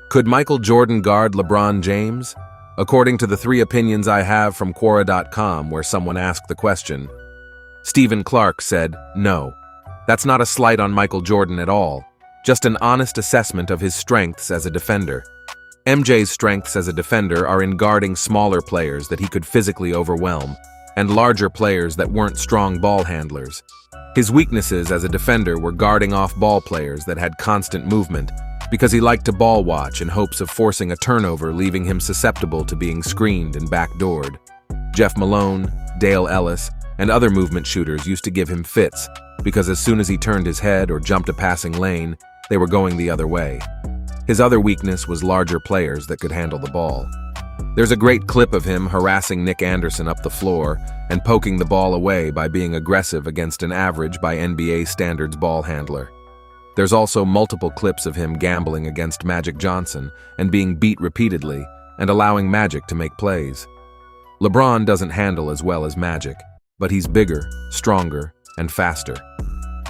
Could Michael Jordan guard LeBron James? According to the 3 opinions I have from Quora.com, where someone asked the question, Stephen Clark said, no. That's not a slight on Michael Jordan at all, just an honest assessment of his strengths as a defender. MJ's strengths as a defender are in guarding smaller players that he could physically overwhelm, and larger players that weren't strong ball handlers. His weaknesses as a defender were guarding off-ball players that had constant movement, because he liked to ball watch in hopes of forcing a turnover, leaving him susceptible to being screened and backdoored. Jeff Malone, Dale Ellis, and other movement shooters used to give him fits, because as soon as he turned his head or jumped a passing lane, they were going the other way. His other weakness was larger players that could handle the ball. There's a great clip of him harassing Nick Anderson up the floor and poking the ball away by being aggressive against an average by NBA standards ball handler. There's also multiple clips of him gambling against Magic Johnson and being beat repeatedly and allowing Magic to make plays. LeBron doesn't handle as well as Magic, but he's bigger, stronger, and faster.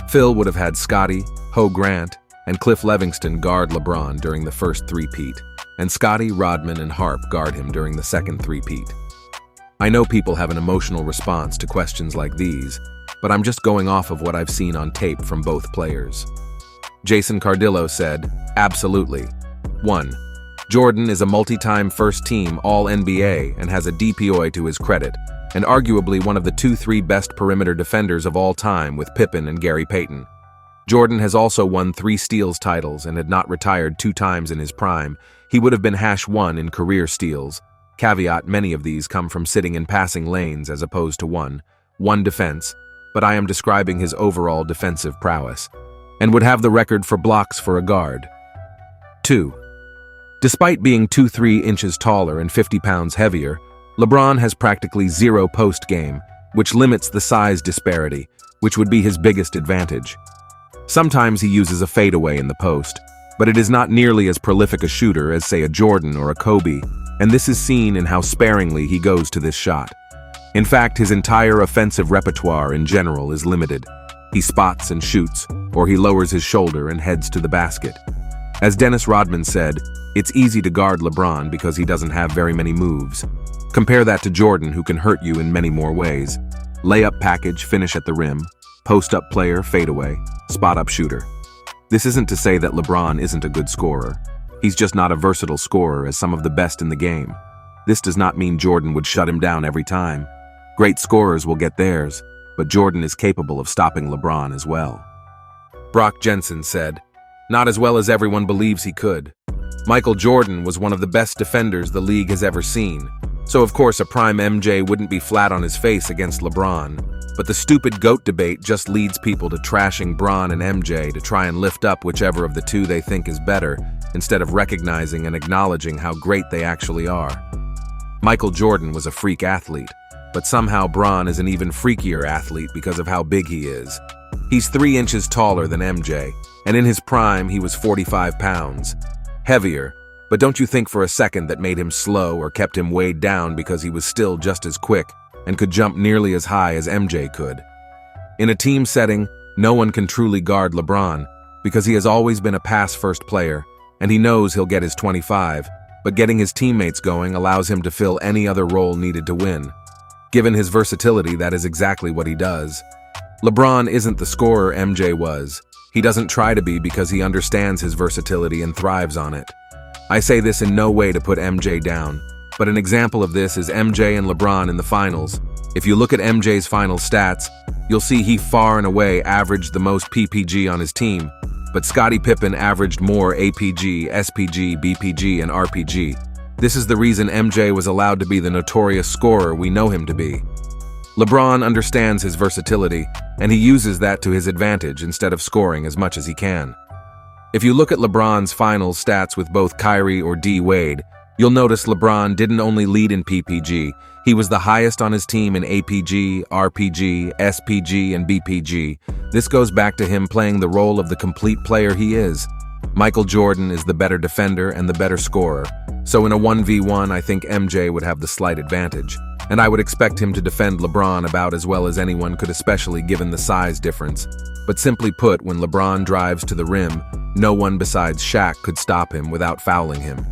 Phil would have had Scottie, Ho Grant, and Cliff Levingston guard LeBron during the first three-peat, and Scottie, Rodman, and Harp guard him during the second three-peat. I know people have an emotional response to questions like these, but I'm just going off of what I've seen on tape from both players. Jason Cardillo said, absolutely. 1. Jordan is a multi-time first-team All-NBA and has a DPOY to his credit, and arguably one of the 2-3 best perimeter defenders of all time with Pippen and Gary Payton. Jordan has also won 3 steals titles and had not retired 2 times in his prime. He would have been #1 in career steals. Caveat, many of these come from sitting in passing lanes as opposed to one defense, but I am describing his overall defensive prowess, and would have the record for blocks for a guard. 2. Despite being 2-3 inches taller and 50 pounds heavier, LeBron has practically zero post game, which limits the size disparity, which would be his biggest advantage. Sometimes he uses a fadeaway in the post, but it is not nearly as prolific a shooter as, say, a Jordan or a Kobe, and this is seen in how sparingly he goes to this shot. In fact, his entire offensive repertoire in general is limited. He spots and shoots, or he lowers his shoulder and heads to the basket. As Dennis Rodman said, it's easy to guard LeBron because he doesn't have very many moves. Compare that to Jordan, who can hurt you in many more ways. Layup package, finish at the rim, post-up player, fadeaway, spot-up shooter. This isn't to say that LeBron isn't a good scorer. He's just not a versatile scorer as some of the best in the game. This does not mean Jordan would shut him down every time. Great scorers will get theirs, but Jordan is capable of stopping LeBron as well. Brock Jensen said, not as well as everyone believes he could. Michael Jordan was one of the best defenders the league has ever seen, so of course a prime MJ wouldn't be flat on his face against LeBron. But the stupid GOAT debate just leads people to trashing Bron and MJ to try and lift up whichever of the two they think is better, instead of recognizing and acknowledging how great they actually are. Michael Jordan was a freak athlete, but somehow Bron is an even freakier athlete because of how big he is. He's 3 inches taller than MJ, and in his prime he was 45 pounds. Heavier, but don't you think for a second that made him slow or kept him weighed down because he was still just as quick and could jump nearly as high as MJ could. In a team setting, no one can truly guard LeBron because he has always been a pass-first player, and he knows he'll get his 25, but getting his teammates going allows him to fill any other role needed to win. Given his versatility, that is exactly what he does. LeBron isn't the scorer MJ was. He doesn't try to be because he understands his versatility and thrives on it. I say this in no way to put MJ down, but an example of this is MJ and LeBron in the finals. If you look at MJ's final stats, you'll see he far and away averaged the most PPG on his team, but Scottie Pippen averaged more APG, SPG, BPG, and RPG. This is the reason MJ was allowed to be the notorious scorer we know him to be. LeBron understands his versatility, and he uses that to his advantage instead of scoring as much as he can. If you look at LeBron's finals stats with both Kyrie or D Wade, you'll notice LeBron didn't only lead in PPG, he was the highest on his team in APG, RPG, SPG, and BPG. This goes back to him playing the role of the complete player he is. Michael Jordan is the better defender and the better scorer, so in a 1v1 I think MJ would have the slight advantage, and I would expect him to defend LeBron about as well as anyone could, especially given the size difference. But simply put, when LeBron drives to the rim, No one besides Shaq could stop him without fouling him.